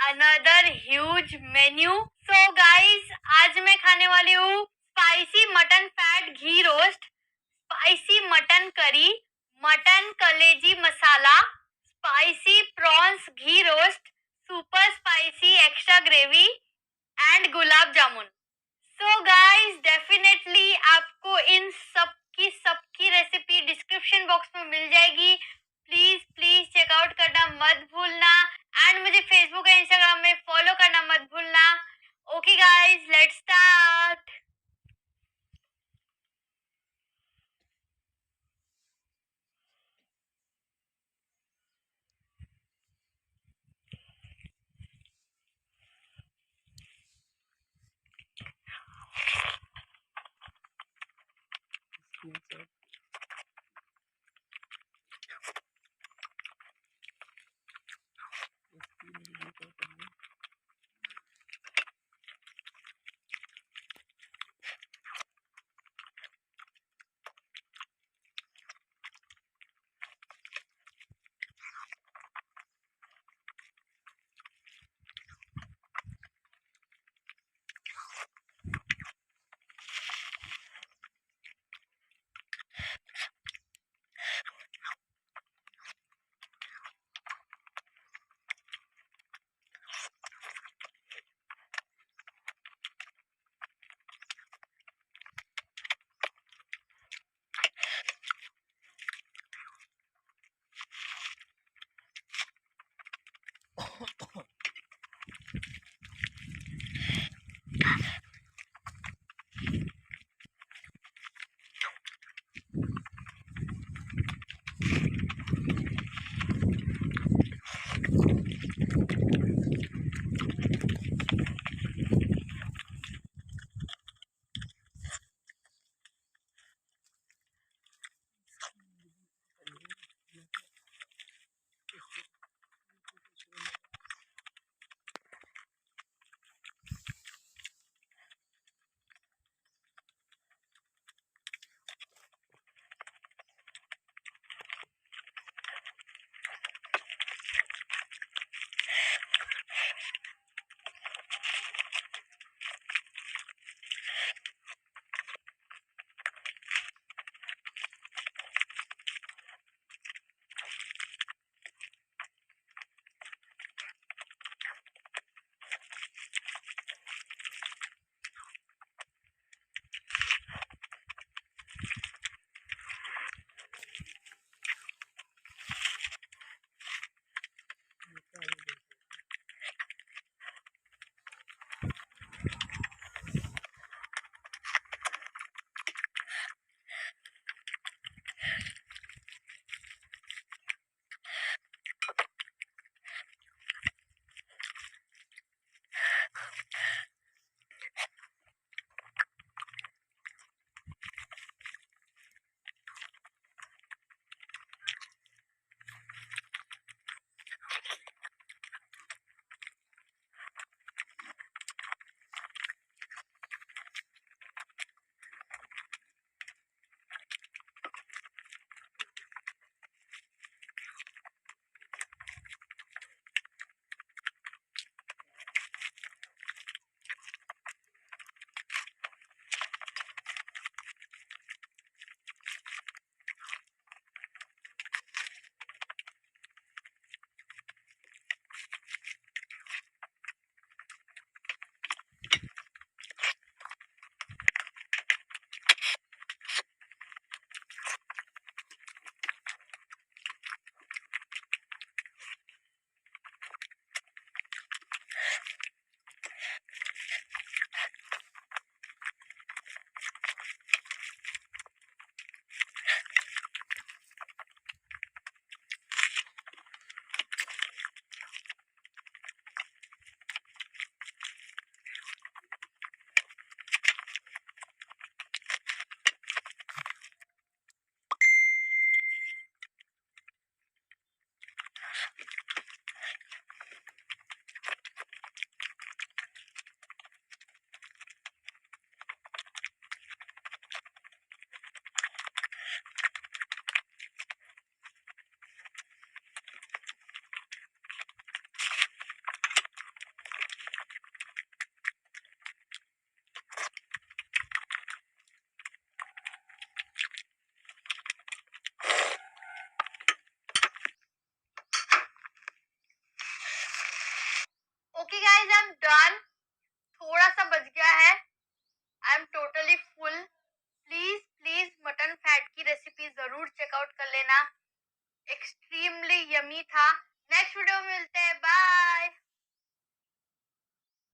Another huge menu. So guys, आज मैं खाने वाली हूँ spicy mutton fat ghee roast, spicy mutton curry, mutton kaleji masala, spicy prawns ghee roast, super spicy extra gravy and gulab jamun. So guys, definitely आपको इन सबकी रेसिपी डिस्क्रिप्शन बॉक्स में मिल जाएगी। प्लीज प्लीज चेकआउट करना मत भूलना एंड मुझे फेसबुक और इंस्टाग्राम में फॉलो करना मत भूलना। Okay guys, let's start. Literally full. Please please mutton fat की रेसिपी जरूर चेकआउट कर लेना, एक्सट्रीमली यमी था। नेक्स्ट वीडियो में मिलते हैं, बाय।